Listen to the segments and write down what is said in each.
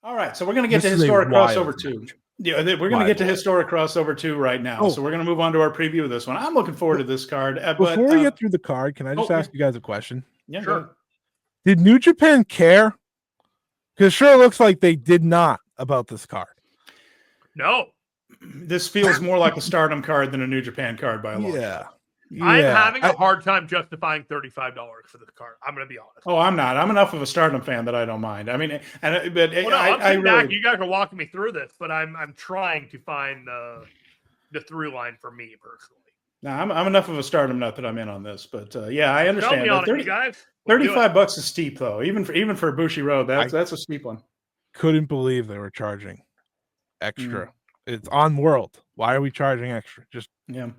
All right, so we're going to get This to is a historic wild crossover 2. match. Yeah, we're going to get to historic crossover 2 right now. So we're going to move on to our preview of this one. I'm looking forward to this card. Before we get through the card, can I just ask you guys a question? Yeah, sure. Did New Japan care? Because it sure looks like they did not about this card. No. This feels more like a Stardom card than a New Japan card by a long shot. I'm having a hard time justifying $35 for this card. I'm going to be honest. Oh, I'm not. I'm enough of a Stardom fan that I don't mind. I mean, I'm sitting back. You guys are walking me through this, but I'm trying to find the through line for me personally. No, I'm enough of a Stardom nut that I'm in on this. But yeah, I understand. Tell me on it, you guys. $35 is steep though, even for Bushi Road. That's a steep one. Couldn't believe they were charging extra. It's on World. Why are we charging extra? Just yeah.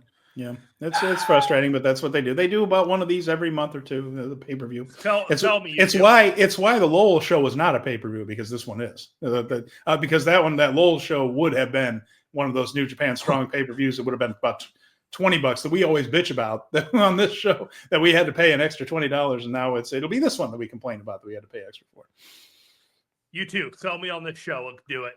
It's frustrating, but that's what they do. They do about one of these every month or two. The pay-per-view. Tell me. It's why the Lowell show was not a pay-per-view, because this one is. Because that Lowell show would have been one of those New Japan Strong pay-per-views. It would have been about $20 that we always bitch about on this show, that we had to pay an extra $20, and now it'll be this one that we complain about that we had to pay extra for. You too. Sell me on this show. Let's do it.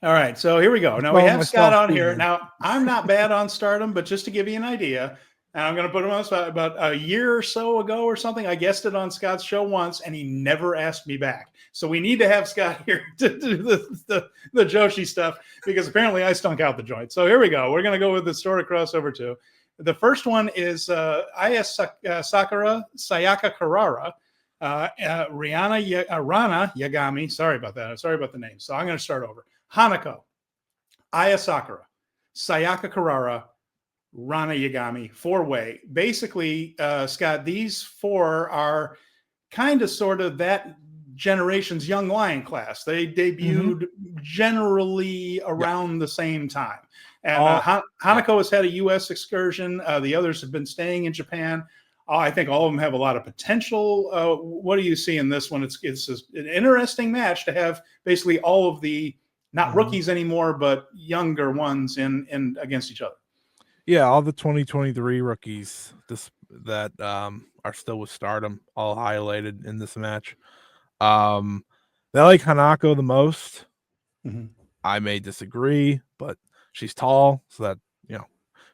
All right, so here we go. Now we have Scott on here. Now I'm not bad on Stardom, but just to give you an idea, and I'm going to put him on the spot. About a year or so ago or something, I guested on Scott's show once, and he never asked me back. So we need to have Scott here to do the Joshi stuff, because apparently I stunk out the joint. So here we go. We're going to go with the historic crossover 2. The first one is Aya Sakura Sayaka Karara. Rana Yagami. Sorry about that. I'm sorry about the name. So I'm going to start over. Hanako, Aya Sakura, Sayaka Karara, Rana Yagami, 4-way. Basically, Scott, these 4 are kind of sort of that generation's Young Lion class. They debuted generally around the same time. And Hanako has had a U.S. excursion. The others have been staying in Japan. I think all of them have a lot of potential. What do you see in this one? It's an interesting match to have basically all of the not rookies anymore, but younger ones in against each other. Yeah, all the 2023 rookies that are still with Stardom, all highlighted in this match. They like Hanako the most. I may disagree, but she's tall, so that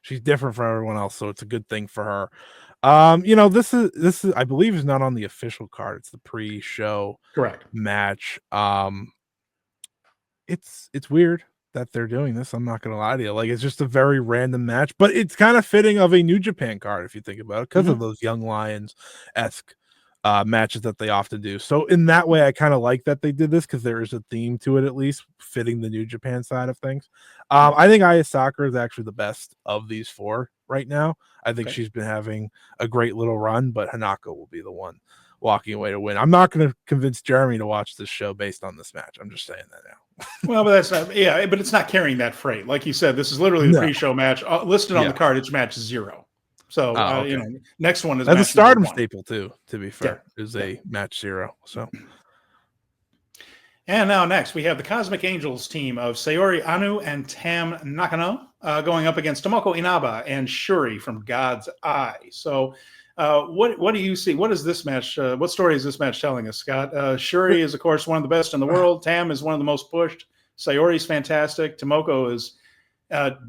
she's different from everyone else, so it's a good thing for her. This is I believe is not on the official card. It's the pre-show match. It's weird that they're doing this. I'm not gonna lie to you. Like, it's just a very random match, but it's kind of fitting of a New Japan card if you think about it, because of those Young Lions-esque matches that they often do. So in that way, I kind of like that they did this, because there is a theme to it, at least fitting the New Japan side of things. I think Aya Sakura is actually the best of these 4 right now. I think she's been having a great little run, but Hanako will be the one walking away to win. I'm not going to convince Jeremy to watch this show based on this match. I'm just saying that now. Well, but that's not, but it's not carrying that freight. Like you said, this is literally the pre-show match. Listed on the card, it's match 0. So, next one is that's a Stardom staple too, to be fair, is a match 0. So, and now next we have the Cosmic Angels team of Sayori Anu and Tam Nakano going up against Tomoko Inaba and Shuri from God's Eye. So, what do you see? What is this match? What story is this match telling us, Scott? Shuri is, of course, one of the best in the world. Tam is one of the most pushed. Sayori's fantastic. Tomoko is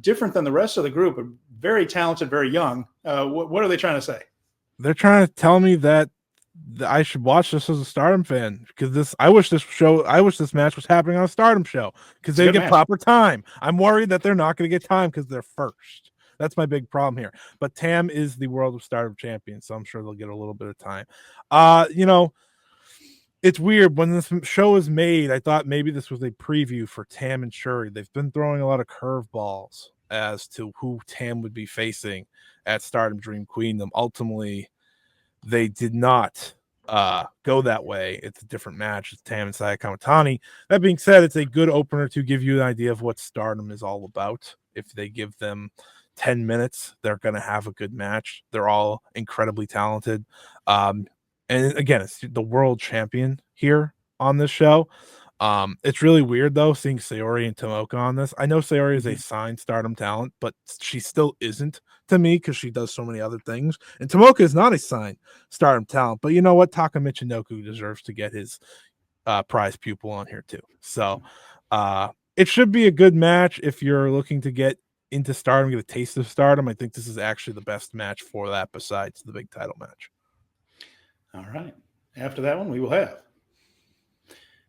different than the rest of the group, but very talented, very young. What are they trying to say? They're trying to tell me that I should watch this as a Stardom fan, because I wish this match was happening on a Stardom show, because they get proper time. I'm worried that they're not going to get time because they're first. That's my big problem here. But Tam is the World of Stardom champion, so I'm sure they'll get a little bit of time. It's weird. When this show was made, I thought maybe this was a preview for Tam and Shuri. They've been throwing a lot of curveballs as to who Tam would be facing at Stardom Dream Queendom. Ultimately, they did not go that way. It's a different match. It's Tam and Saya Kamatani. That being said, it's a good opener to give you an idea of what Stardom is all about. If they give them 10 minutes, they're going to have a good match. They're all incredibly talented. And again, it's the world champion here on this show. It's really weird, though, seeing Sayori and Tomoko on this. I know Sayori is a signed Stardom talent, but she still isn't to me, because she does so many other things. And Tomoko is not a signed Stardom talent. But you know what? Taka Michinoku deserves to get his prize pupil on here too. So it should be a good match if you're looking to get into Stardom, get a taste of Stardom. I think this is actually the best match for that besides the big title match. All right. After that one, we will have.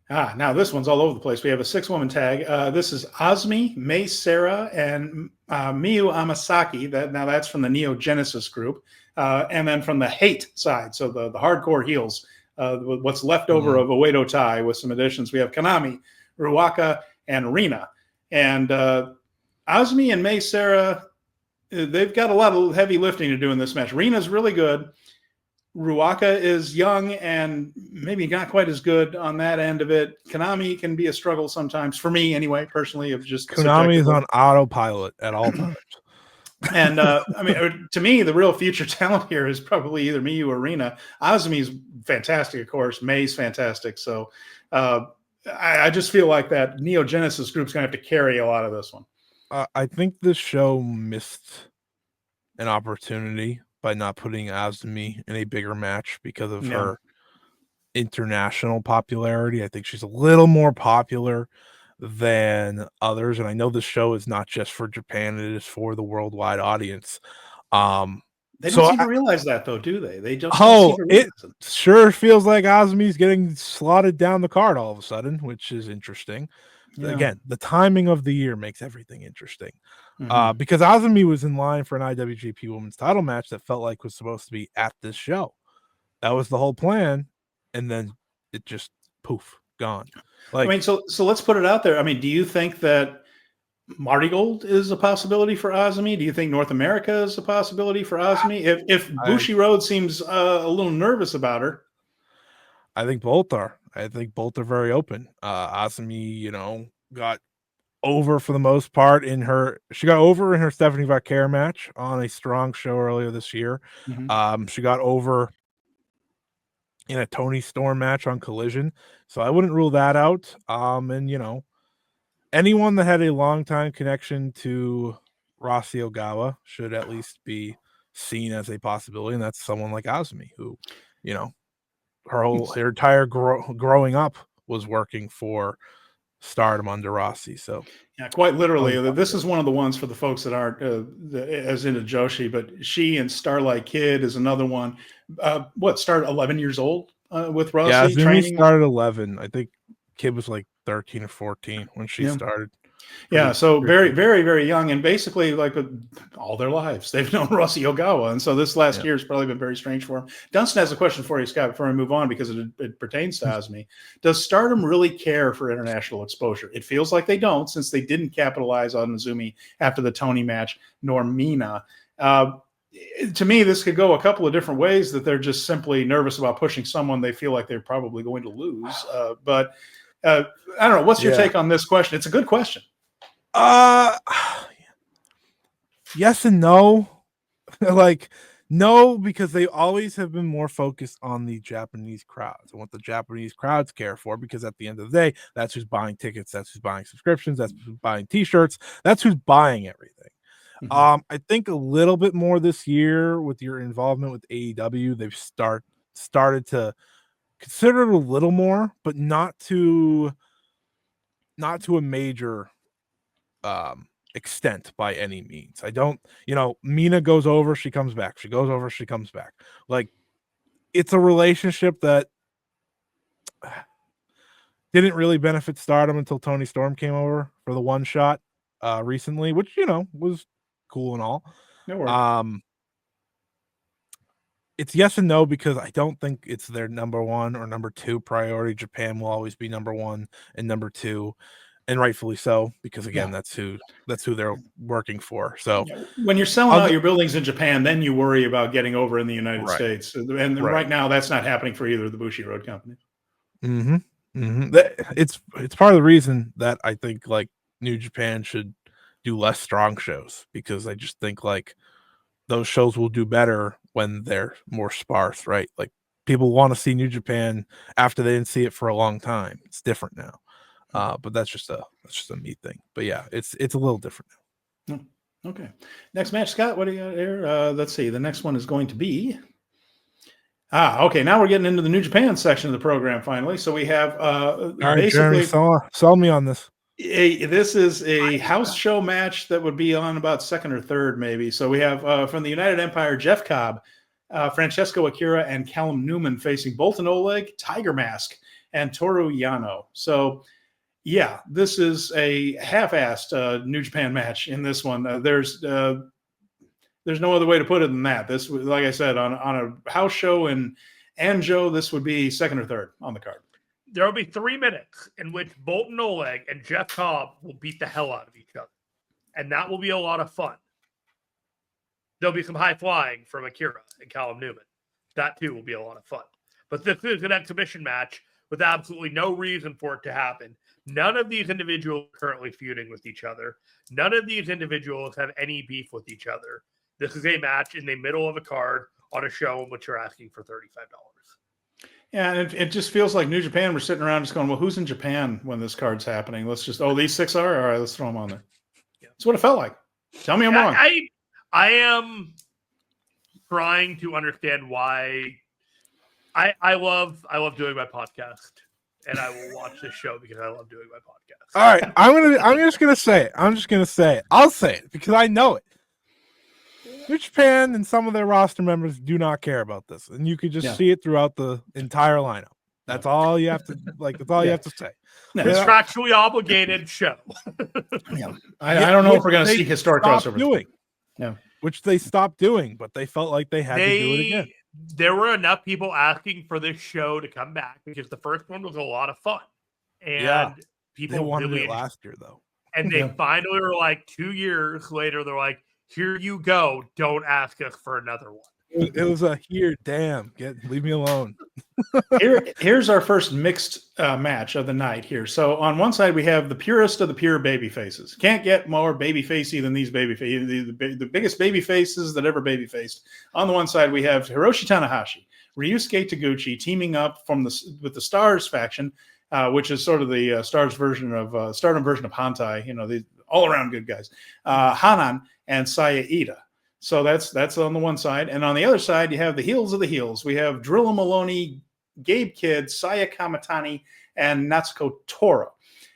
Now this one's all over the place. We have a 6-woman tag. This is Azumi, Mei Sarah, and Miyu Amasaki. That's from the Neo Genesis group. And then from the Hate side, so the hardcore heels, what's left over of Oedo Tai with some additions. We have Konami, Ruaka, and Rina. And Azumi and Mei Sarah, they've got a lot of heavy lifting to do in this match. Rina's really good. Ruaka is young and maybe not quite as good on that end of it. Konami can be a struggle sometimes, for me anyway, personally. Of just Konami is on autopilot at all times. And I mean, to me, the real future talent here is probably either Miyu or Rina. Azumi's fantastic, of course. Mei's fantastic. So I just feel like that Neo Genesis group's going to have to carry a lot of this one. I think this show missed an opportunity by not putting Azumi in a bigger match because of her international popularity. I think she's a little more popular than others, and I know this show is not just for Japan, it is for the worldwide audience. They don't seem to realize that, though, do they? They just it sure feels like Azumi's getting slotted down the card all of a sudden, which is interesting. Yeah. Again, the timing of the year makes everything interesting. Because Azumi was in line for an IWGP Women's title match that felt like was supposed to be at this show. That was the whole plan, and then it just poof, gone. Like, I mean, so let's put it out there. I mean, do you think that Marty Gold is a possibility for Azumi? Do you think North America is a possibility for Azumi? If Bushiroad seems a little nervous about her, I think both are. I think both are very open. Azumi, got over for the most part she got over in her Stephanie Vaquer match on a strong show earlier this year. She got over in a Toni Storm match on Collision. So I wouldn't rule that out. And anyone that had a long time connection to Rossi Ogawa should at least be seen as a possibility. And that's someone like Azumi, who, her entire growing up was working for Stardom under Rossi. So yeah, quite literally, this is one of the ones for the folks that aren't as into Joshi, but she and Starlight Kid is another one. Started 11 years old with Rossi? Yeah, training started 11. I think Kid was like 13 or 14 when she started. So very, very, very young, and basically like all their lives they've known Rossi Ogawa, and so this last year has probably been very strange for him. Dunstan has a question for you, Scott, before we move on, because it pertains to Azumi. Does Stardom really care for international exposure? It feels like they don't, since they didn't capitalize on Azumi after the Tony match, nor Mina. To me, this could go a couple of different ways, that they're just simply nervous about pushing someone they feel like they're probably going to lose. But I don't know. What's your take on this question? It's a good question. Yes and no. No, because they always have been more focused on the Japanese crowds and what the Japanese crowds care for, because at the end of the day, that's who's buying tickets, that's who's buying subscriptions, that's who's buying t-shirts, that's who's buying everything. I think a little bit more this year with your involvement with AEW, they've started to consider it a little more, but not to a major extent by any means. I don't, Mina goes over, she comes back. She goes over, she comes back. Like, it's a relationship that didn't really benefit Stardom until Toni Storm came over for the one shot recently, which, was cool and all. It's yes and no, because I don't think it's their number one or number two priority. Japan will always be number one and number two, and rightfully so, because again, that's who they're working for. So when you're selling out your buildings in Japan, then you worry about getting over in the United States. And right now, that's not happening for either of the Bushiroad companies. It's part of the reason that I think like New Japan should do less strong shows, because I just think like those shows will do better when they're more sparse, right? Like, people want to see New Japan after they didn't see it for a long time. It's different now. But that's just a me thing. But yeah, it's a little different now. Okay. Next match, Scott, what do you got here? Let's see. The next one is going to be Okay. Now we're getting into the New Japan section of the program finally. So we have basically Jeremy, sell me on this. This is a house show match that would be on about second or third, maybe. So we have from the United Empire, Jeff Cobb, Francesco Akira, and Callum Newman facing Bolton Oleg, Tiger Mask, and Toru Yano. So, yeah, this is a half-assed New Japan match in this one. There's no other way to put it than that. This, like I said, on a house show in Anjo, this would be second or third on the card. There will be 3 minutes in which Bolton Oleg and Jeff Cobb will beat the hell out of each other. And that will be a lot of fun. There'll be some high flying from Akira and Callum Newman. That, too, will be a lot of fun. But this is an exhibition match with absolutely no reason for it to happen. None of these individuals are currently feuding with each other. None of these individuals have any beef with each other. This is a match in the middle of a card on a show in which you're asking for $35. Yeah, and it just feels like New Japan. We're sitting around just going, well, who's in Japan when this card's happening? Let's just, these 6 are? All right, let's throw them on there. Yeah. That's what it felt like. Tell me I'm wrong. I am trying to understand why. I love doing my podcast, and I will watch this show because I love doing my podcast. All right, I'm just gonna say it. I'll say it because I know it. New Japan and some of their roster members do not care about this, and you could just see it throughout the entire lineup. That's all you have to That's all you have to say. Contractually obligated show. I don't know if we're going to see historic crossovers. Which they stopped doing, but they felt like they had to do it again. There were enough people asking for this show to come back because the first one was a lot of fun, and people wanted it last year though. And they finally were like 2 years later. They're like, here you go. Don't ask us for another one. It was leave me alone. Here's our first mixed match of the night here. So on one side, we have the purest of the pure baby faces. Can't get more baby facey than these baby faces. The biggest baby faces that ever baby faced. On the one side, we have Hiroshi Tanahashi, Ryusuke Taguchi teaming up with the Stars faction, which is sort of the Stars version of Stardom version of Hantai. The all around good guys. Hanan and Saya Ida. So that's on the one side. And on the other side, you have the heels of the heels. We have Drilla Maloney, Gabe Kidd, Saya Kamatani, and Natsuko Tora.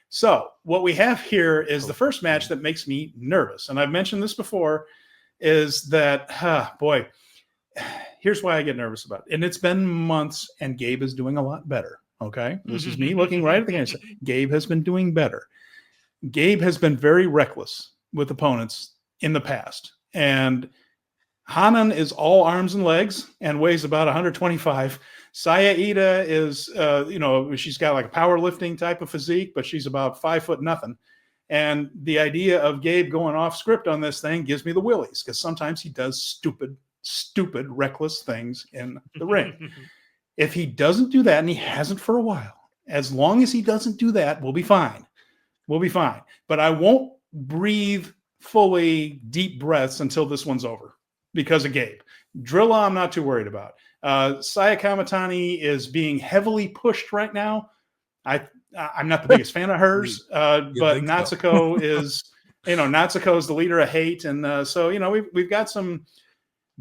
So what we have here is the first match that makes me nervous. And I've mentioned this before, is that, here's why I get nervous about it. And it's been months, and Gabe is doing a lot better. Okay? This is me looking right at the game. Gabe has been doing better. Gabe has been very reckless with opponents in the past. And Hanan is all arms and legs and weighs about 125. Saya Ida is, she's got like a powerlifting type of physique, but she's about 5 foot nothing. And the idea of Gabe going off script on this thing gives me the willies because sometimes he does stupid, reckless things in the ring. If he doesn't do that, and he hasn't for a while, as long as he doesn't do that, we'll be fine. We'll be fine. But I won't breathe fully deep breaths until this one's over because of Gabe. Drilla, I'm not too worried about. Saya Kamatani is being heavily pushed right now. I'm not the biggest fan of hers, but Natsuko is, Natsuko is the leader of hate. And so, we've got some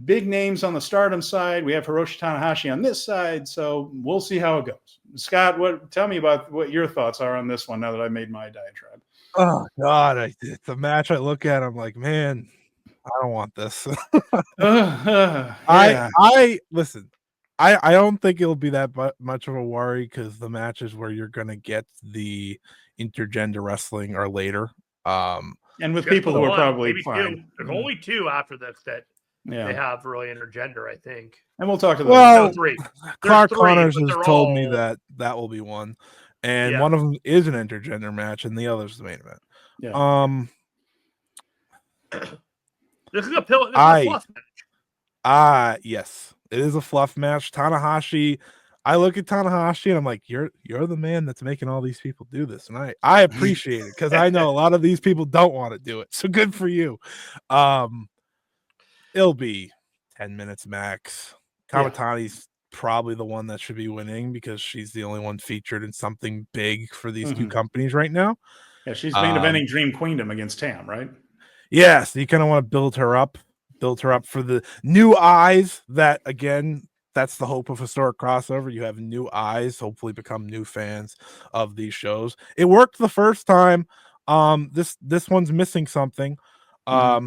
big names on the Stardom side. We have Hiroshi Tanahashi on this side. So we'll see how it goes. Scott, tell me about what your thoughts are on this one now that I made my diatribe. Oh God, it's a match I look at. I'm like, man, I don't want this. I listen. I don't think it'll be that much of a worry because the matches where you're gonna get the intergender wrestling are later. And with people who are probably fine. There's only 2 after this that they have really intergender, I think. And we'll talk to them. Well, 3. Clark Connors has told me that will be one. And one of them is an intergender match, and the other's the main event. Yeah. This is a fluff match. Yes, it is a fluff match. Tanahashi. I look at Tanahashi and I'm like, you're the man that's making all these people do this, and I appreciate it because I know a lot of these people don't want to do it. So good for you. It'll be 10 minutes max. Kamatani's probably the one that should be winning because she's the only one featured in something big for these 2 companies right now. Yeah, she's main eventing Dream Queendom against Tam, right? Yes, you kind of want to build her up for the new eyes that, again, that's the hope of Historic Crossover. You have new eyes, hopefully become new fans of these shows. It worked the first time. This one's missing something. A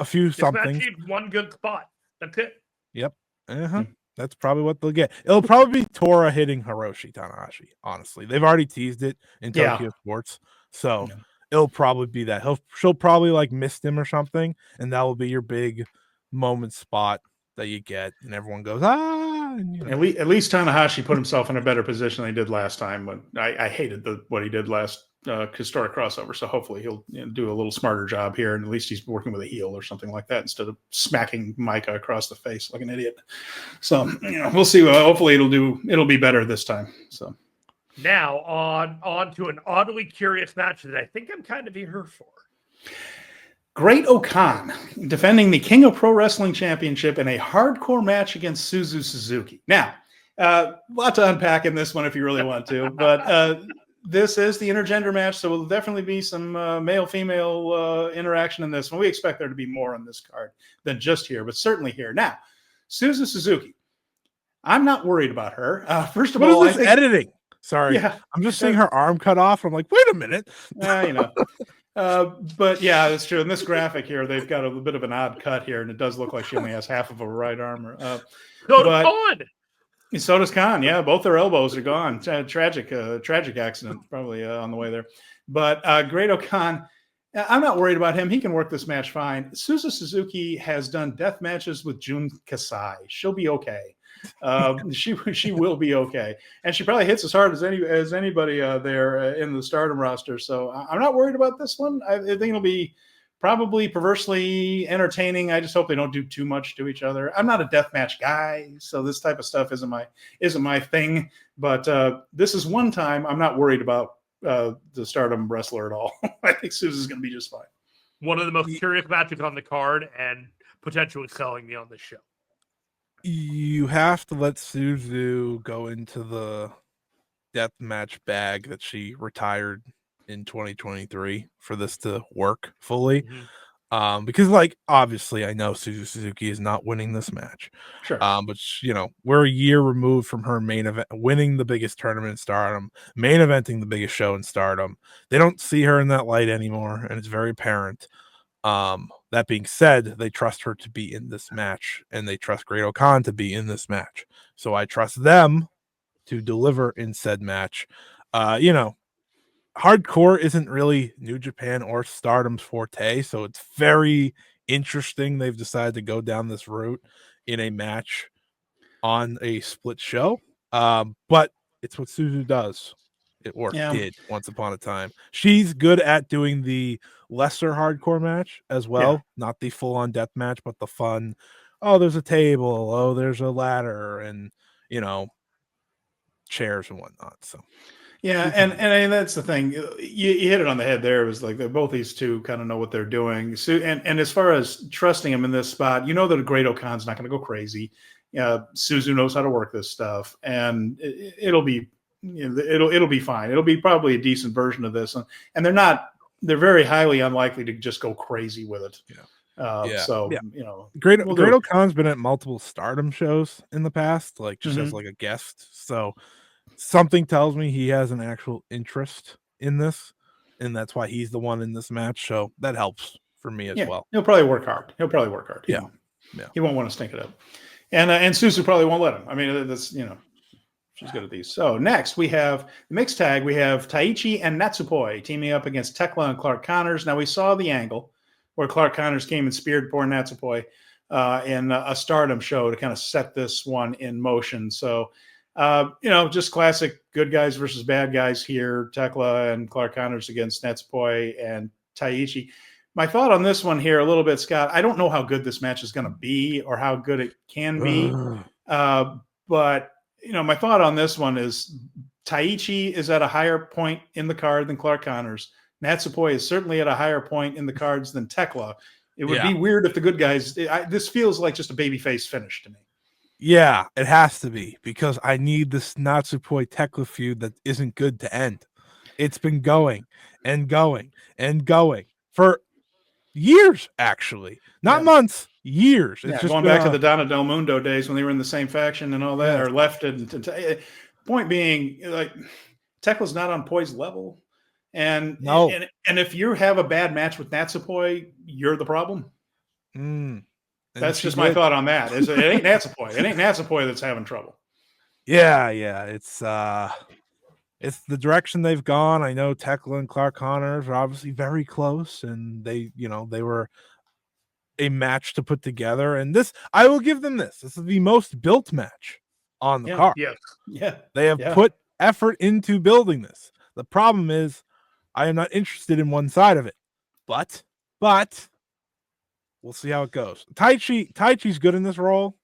few This match somethings. needs one good spot. That's it. Yep. That's probably what they'll get. It'll probably be Tora hitting Hiroshi Tanahashi. Honestly, they've already teased it in Tokyo Sports, so it'll probably be that. She'll probably like missed him or something, and that will be your big moment spot that you get, and everyone goes And, at least Tanahashi put himself in a better position than he did last time. When I hated what he did last Historic Crossover, so hopefully he'll do a little smarter job here, and at least he's working with a heel or something like that instead of smacking Micah across the face like an idiot. So we'll see. Hopefully it'll be better this time. So now on to an oddly curious match that I think I'm kind of here for. Great-O-Khan defending the King of Pro Wrestling Championship in a hardcore match against Suzu Suzuki. Now, a lot to unpack in this one if you really want to, but this is the intergender match, so will definitely be some male-female interaction in this one. We expect there to be more on this card than just here, but certainly here. Now, Suzu Suzuki, I'm not worried about her. First of all, I think editing. Sorry, yeah, I'm just seeing her arm cut off. I'm like, wait a minute. But yeah, that's true. In this graphic here, they've got a little bit of an odd cut here, and it does look like she only has half of a right arm. So does Khan. Yeah, both their elbows are gone. Tragic accident probably on the way there. But Great-O-Khan, I'm not worried about him. He can work this match fine. Suzu Suzuki has done death matches with Jun Kasai. She'll be okay. She will be okay, and she probably hits as hard as anybody there in the Stardom roster. So I'm not worried about this one. I think it'll be probably perversely entertaining. I just hope they don't do too much to each other. I'm not a deathmatch guy, so this type of stuff isn't my thing. But this is one time I'm not worried about the Stardom wrestler at all. I think Suzu's going to be just fine. One of the most curious matches on the card and potentially selling me on this show. You have to let Suzu go into the deathmatch bag that she retired in 2023 for this to work fully. Because obviously I know Suzu Suzuki is not winning this match. Sure. But we're a year removed from her main event, winning the biggest tournament in Stardom, main eventing the biggest show in Stardom. They don't see her in that light anymore, and it's very apparent. That being said, they trust her to be in this match, and they trust Great-O-Khan to be in this match. So I trust them to deliver in said match. Hardcore isn't really New Japan or Stardom's forte, so it's very interesting they've decided to go down this route in a match on a split show. But it's what Suzu does. It did once upon a time. She's good at doing the lesser hardcore match as well, not the full-on death match, but the fun. Oh, there's a table. Oh, there's a ladder, and chairs and whatnot. So yeah, and that's the thing. You hit it on the head there. It was like both these two kind of know what they're doing. So and as far as trusting him in this spot, that a Great-O-Khan's not going to go crazy. Suzu knows how to work this stuff, and it'll be fine. It'll be probably a decent version of this, and they're very highly unlikely to just go crazy with it. Great-O-Khan's been at multiple Stardom shows in the past, just as a guest. So something tells me he has an actual interest in this, and that's why he's the one in this match. So that helps for me as well. He'll probably work hard. He won't want to stink it up, and Suzu probably won't let him. I mean, that's she's good at these. So next we have the mixed tag. We have Taichi and Natsupoi teaming up against Tekla and Clark Connors. Now we saw the angle where Clark Connors came and speared poor Natsupoi in a Stardom show to kind of set this one in motion. So, just classic good guys versus bad guys here. Tekla and Clark Connors against Natsupoi and Taichi. My thought on this one here a little bit, Scott, I don't know how good this match is going to be or how good it can be. But my thought on this one is Taichi is at a higher point in the card than Clark Connors. Natsupoi is certainly at a higher point in the cards than Tekla. It would be weird if the good guys. This feels like just a babyface finish to me. Yeah, it has to be, because I need this Natsupoi Tekla feud that isn't good to end. It's been going and going and going for years, actually. Not months, Years. Yeah, It's just going been back to the Donna Del Mundo days when they were in the same faction and all that, Yes. or left. Point being, like, Tekla's not on Poi's level. And No. and if you have a bad match with Natsupoi, you're the problem. That's just my thought on that. It ain't Natsupoi. It ain't Natsupoi that's having trouble. Yeah. It's the direction they've gone. I know Tekla and Clark Connors are obviously very close, and they were a match to put together. And this, I will give them this. This is the most built match on the card. Yes. Yeah. They have put effort into building this. The problem is I am not interested in one side of it. But we'll see how it goes. Taichi's good in this role.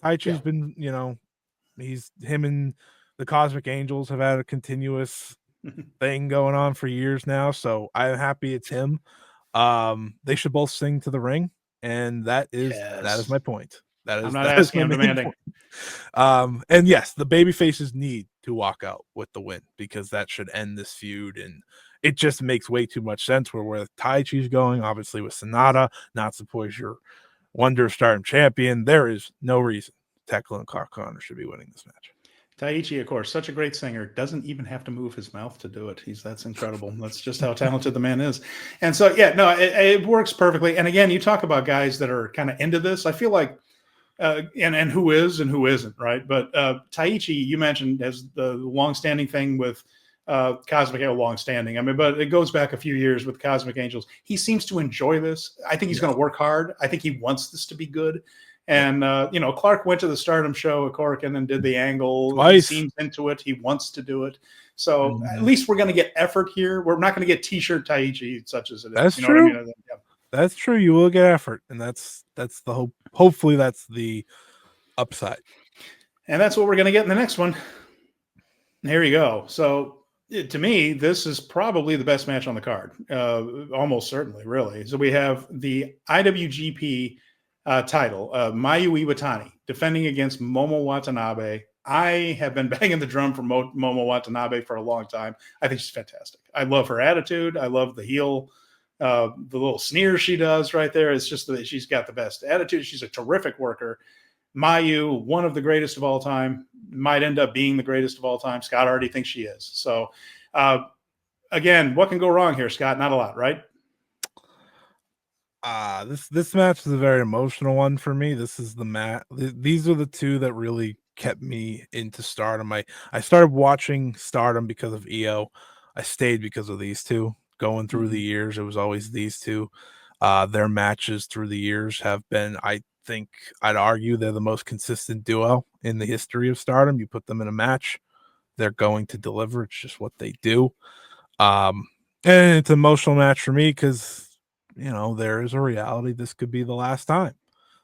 Taichi's been, him and the Cosmic Angels have had a continuous thing going on for years now. So I'm happy it's him. They should both sing to the ring, and that is my point. I'm not asking, I'm demanding. And yes, the baby faces need to walk out with the win, because that should end this feud, and it just makes way too much sense where Taichi's going, obviously with Sonata, Natsupoi's your Wonder Stardom champion. There is no reason Tekla and Clark Connor should be winning this match. Taichi, of course, such a great singer, doesn't even have to move his mouth to do it. That's incredible. That's just how talented the man is. And so, it works perfectly. And again, you talk about guys that are kind of into this. I feel like, and who is and who isn't, right? But Taichi, you mentioned, has the longstanding thing with Cosmic Angel, longstanding. I mean, but it goes back a few years with Cosmic Angels. He seems to enjoy this. I think he's going to work hard. I think he wants this to be good. And, Clark went to the Stardom show at Corkin and did the angle. Twice. He seems into it. He wants to do it. So at least we're going to get effort here. We're not going to get T-shirt Taichi, such as it is. That's you know true. what I mean? That's true. You will get effort, and that's the hope. Hopefully, that's the upside. And that's what we're going to get in the next one. Here you go. So to me, this is probably the best match on the card. Almost certainly, really. So we have the IWGP title, Mayu Iwatani defending against Momo Watanabe. I have been banging the drum for Momo Watanabe for a long time. I think she's fantastic. I love her attitude. I love the heel, the little sneer she does right there. It's just that she's got the best attitude. She's a terrific worker. Mayu, one of the greatest of all time, might end up being the greatest of all time. Scott already thinks she is. So, again, what can go wrong here, Scott? Not a lot, right? This match is a very emotional one for me. This is the match. These are the two that really kept me into Stardom. I started watching Stardom because of EO. I stayed because of these two. Going through the years, it was always these two. Their matches through the years have been, I think I'd argue, they're the most consistent duo in the history of Stardom. You put them in a match, they're going to deliver. It's just what they do. And it's an emotional match for me because, there is a reality this could be the last time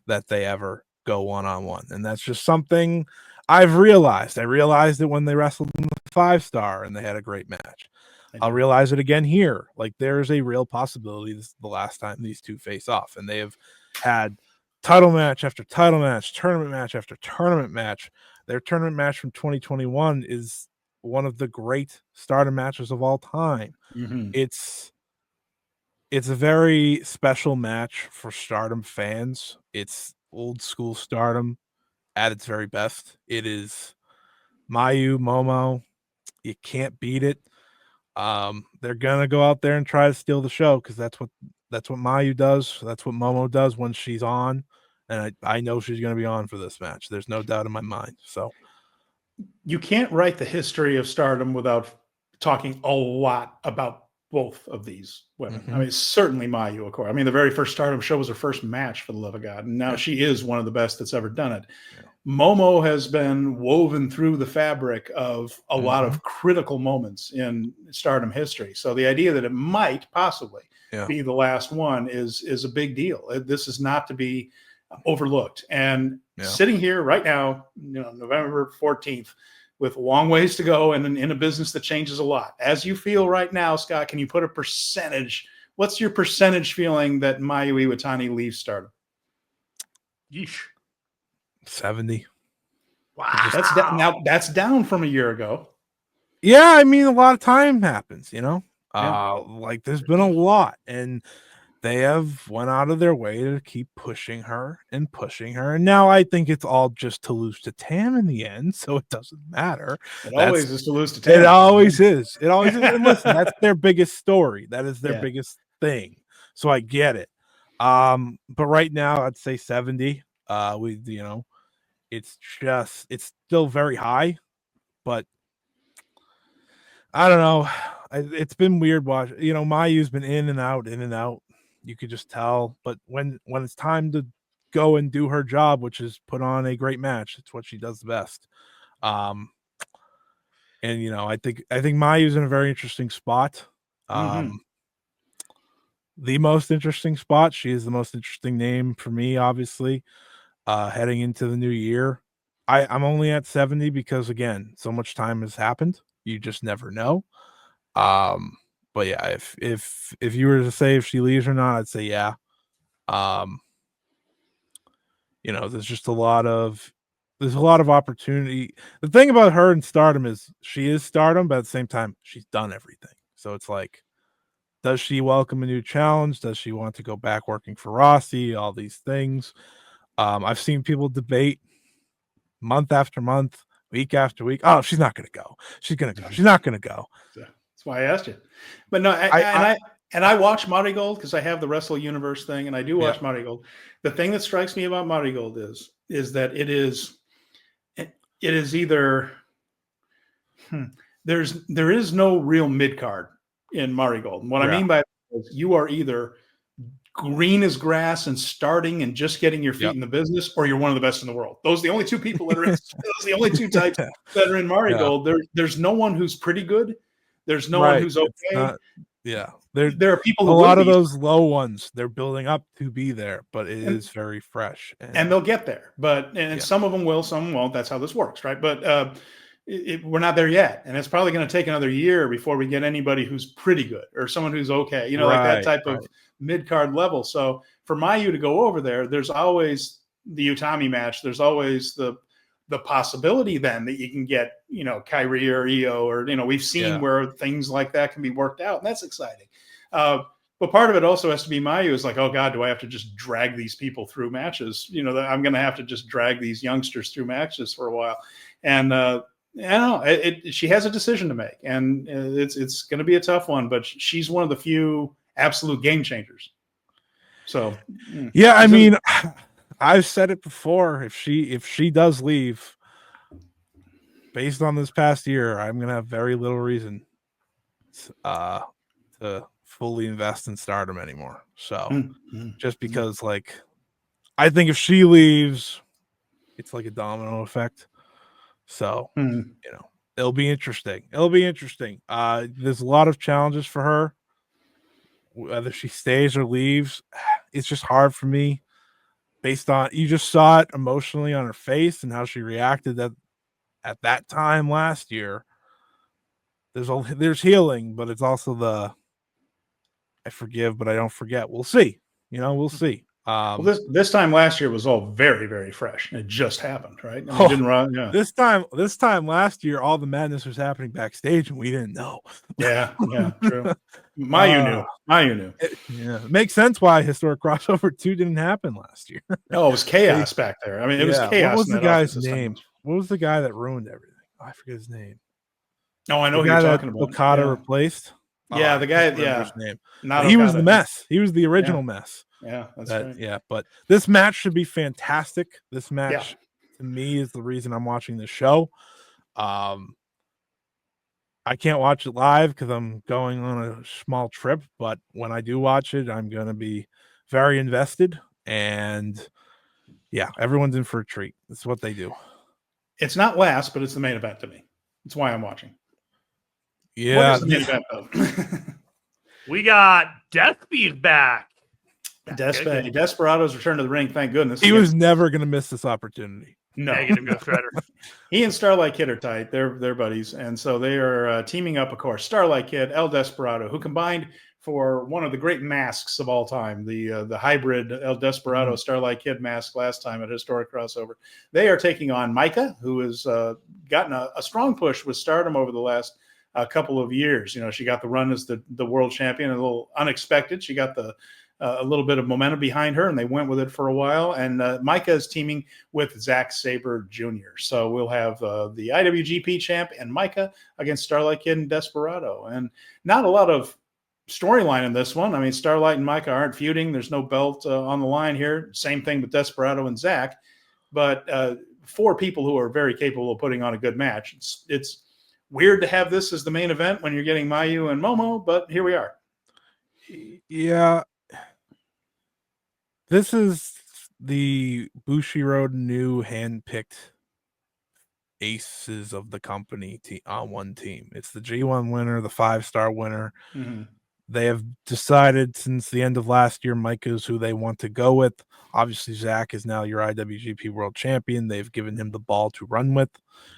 that they ever go one-on-one. And that's just something I've realized. I realized it when they wrestled in the 5-star and they had a great match. I'll realize it again here. Like, there's a real possibility this is the last time these two face off. And they have had title match after title match, tournament match after tournament match. Their tournament match from 2021 is one of the great Stardom matches of all time. It's a very special match for Stardom fans. It's old school Stardom at its very best. It is Mayu, Momo. You can't beat it. They're gonna go out there and try to steal the show because that's what Mayu does. That's what Momo does when she's on, and I know she's gonna be on for this match. There's no doubt in my mind. So you can't write the history of Stardom without talking a lot about both of these women. I mean, certainly Mayu, of course. I mean, the very first Stardom show was her first match, for the love of God. And now she is one of the best that's ever done it. Momo has been woven through the fabric of a lot of critical moments in Stardom history. So the idea that it might possibly be the last one is a big deal. This is not to be overlooked. And sitting here right now, November 14th, with long ways to go and in a business that changes a lot. As you feel right now, Scott, can you put a percentage? What's your percentage feeling that Mayu Iwatani leaves Stardom? Yeesh. 70. Wow. That's down from a year ago. Yeah, I mean, a lot of time happens, like there's been a lot. And they have went out of their way to keep pushing her. And now I think it's all just to lose to Tam in the end, so it doesn't matter. It always is to lose to Tam. It always is. It always is. And listen, that's their biggest story. That is their biggest thing. So I get it. But right now I'd say 70. It's still very high, but I don't know. It's been weird watching. Mayu's been in and out, in and out. You could just tell. But when it's time to go and do her job, which is put on a great match, it's what she does the best. And I think Mayu's in a very interesting spot. The most interesting spot. She is the most interesting name for me, obviously. Heading into the new year, I'm only at 70 because again, so much time has happened. You just never know. But yeah, if you were to say if she leaves or not, I'd say yeah. There's just a lot of opportunity. The thing about her in Stardom is she is Stardom, but at the same time, she's done everything. So it's like, does she welcome a new challenge? Does she want to go back working for Rossi? All these things. I've seen people debate month after month, week after week. Oh, she's not going to go. She's going to go. She's not going to go. That's why I asked you. But no, I watch Marigold because I have the Wrestle Universe thing, and I do watch Marigold. The thing that strikes me about Marigold is that it is either there is no real mid card in Marigold. What I mean by that is you are either green as grass and starting and just getting your feet in the business, or you're one of the best in the world. Those are the only two people that are in, those are the only two types that are in Marigold. There's no one who's pretty good. There's no one who's okay. There are people who a lot of those low ones, they're building up to be there, but it is very fresh. And they'll get there. But some of them will, some won't. That's how this works, right? But we're not there yet. And it's probably going to take another year before we get anybody who's pretty good or someone who's okay, like that type of mid-card level. So for Mayu to go over there, there's always the Utami match. There's always the possibility then that you can get, Kyrie or Io, or, we've seen where things like that can be worked out. And that's exciting. But part of it also has to be Mayu is like, oh God, do I have to just drag these people through matches? I'm going to have to just drag these youngsters through matches for a while. And, I don't know. She has a decision to make, and it's going to be a tough one. But she's one of the few absolute game changers. So, yeah, I mean, I've said it before. If she does leave, based on this past year, I'm going to have very little reason to fully invest in Stardom anymore. So, just because, I think if she leaves, it's like a domino effect. So, it'll be interesting. There's a lot of challenges for her. Whether she stays or leaves, it's just hard for me based on, you just saw it emotionally on her face and how she reacted at that time last year. There's healing, but it's also I forgive, but I don't forget. We'll see. We'll see. Well, this time last year was all very, very fresh. It just happened, right? It didn't run. Yeah. This time last year, all the madness was happening backstage, and we didn't know. Yeah, true. Mayu knew. It makes sense why Historic Crossover 2 didn't happen last year. Oh, it was chaos back there. I mean, it was chaos. What was the guy's name? What was the guy that ruined everything? I forget his name. Oh, I know who you're talking about. Okada replaced. Yeah, the guy. His name. He was the mess. He was the original mess. Yeah, that's right. Yeah, but this match should be fantastic. This match to me is the reason I'm watching this show. I can't watch it live because I'm going on a small trip, but when I do watch it, I'm going to be very invested. And yeah, everyone's in for a treat. That's what they do. It's not last, but it's the main event to me. That's why I'm watching. Yeah. What is the main event, though? We got Deathbeat back. Desperado's return to the ring. Thank goodness. He was never going to miss this opportunity. No. Negative Ghost Rider. He and Starlight Kid are tight. They're buddies. And so they are teaming up, of course. Starlight Kid, El Desperado, who combined for one of the great masks of all time, the hybrid El Desperado Starlight Kid mask last time at Historic Crossover. They are taking on Micah, who has gotten a strong push with Stardom over the last couple of years. She got the run as the world champion, a little unexpected. She got the a little bit of momentum behind her, and they went with it for a while. And Micah is teaming with Zack Sabre Jr. So we'll have the IWGP champ and Micah against Starlight Kid and Desperado. And not a lot of storyline in this one. I mean, Starlight and Micah aren't feuding. There's no belt on the line here. Same thing with Desperado and Zach. But 4 people who are very capable of putting on a good match. It's weird to have this as the main event when you're getting Mayu and Momo, but here we are. Yeah. This is the Bushiroad new handpicked aces of the company on one team. It's the G1 winner, the 5-star winner. Mm-hmm. They have decided since the end of last year, Micah's who they want to go with. Obviously, Zach is now your IWGP World Champion. They've given him the ball to run with.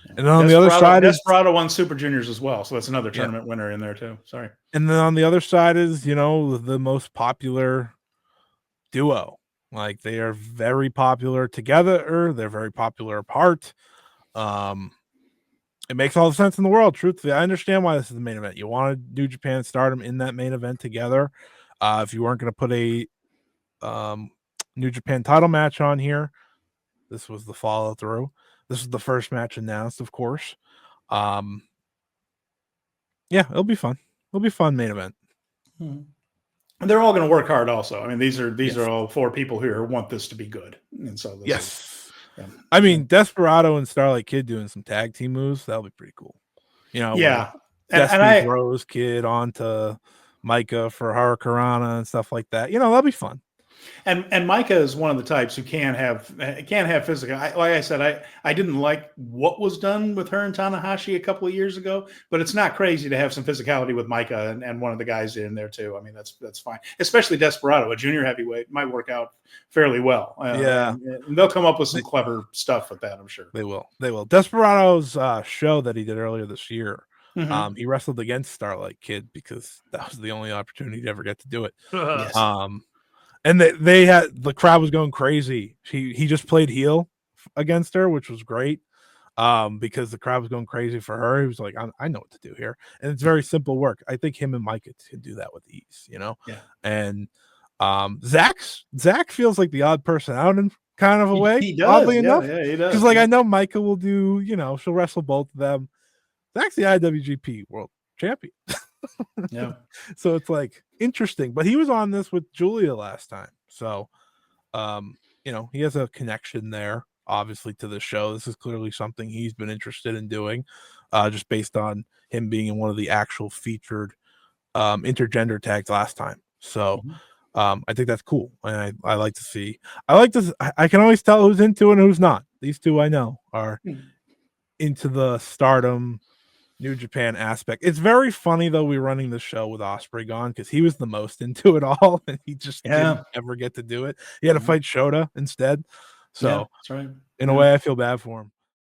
Yeah. And then on the other side, Desperado won Super Juniors as well, so that's another tournament winner in there too. Sorry. And then on the other side is, the most popular duo. Like, they are very popular together. They're very popular apart. It makes all the sense in the world, truthfully. I understand why this is the main event. You wanted New Japan Stardom in that main event together. If you weren't going to put a New Japan title match on here, this was the follow through. This is the first match announced, of course. Yeah, it'll be fun. It'll be fun main event. Mm-hmm. And they're all going to work hard also. I mean, these are all 4 people here who want this to be good. And so this is, I mean, Desperado and Starlight Kid doing some tag team moves, that'll be pretty cool. Yeah. And I throws Kid onto Micah for Hurricanrana and stuff like that. That'll be fun. And Micah is one of the types who can't have physical. Like I said, I didn't like what was done with her and Tanahashi a couple of years ago, but it's not crazy to have some physicality with Micah and one of the guys in there too. I mean, that's fine. Especially Desperado, a junior heavyweight, might work out fairly well. And they'll come up with some clever stuff with that, I'm sure. They will. Desperado's show that he did earlier this year. Mm-hmm. He wrestled against Starlight Kid because that was the only opportunity to ever get to do it. Yes. And they had the crowd was going crazy. He just played heel against her, which was great. Because the crowd was going crazy for her. He was like, I know what to do here. And it's very simple work. I think him and Micah can do that with ease, Yeah. And Zach feels like the odd person out in kind of a way. He does. Oddly enough. Yeah, he does. Because I know Micah will do, she'll wrestle both of them. Zach's the IWGP World Champion. Yeah. So it's like interesting, but he was on this with Julia last time. So, he has a connection there, obviously, to the show. This is clearly something he's been interested in doing, just based on him being in one of the actual featured intergender tags last time. So, I think that's cool. And I like to see, I can always tell who's into it and who's not. These two I know are into the Stardom New Japan aspect. It's very funny though, we're running the show with Ospreay gone because he was the most into it all and he just didn't ever get to do it. He had to fight Shota instead. So that's right. In a way, I feel bad for him.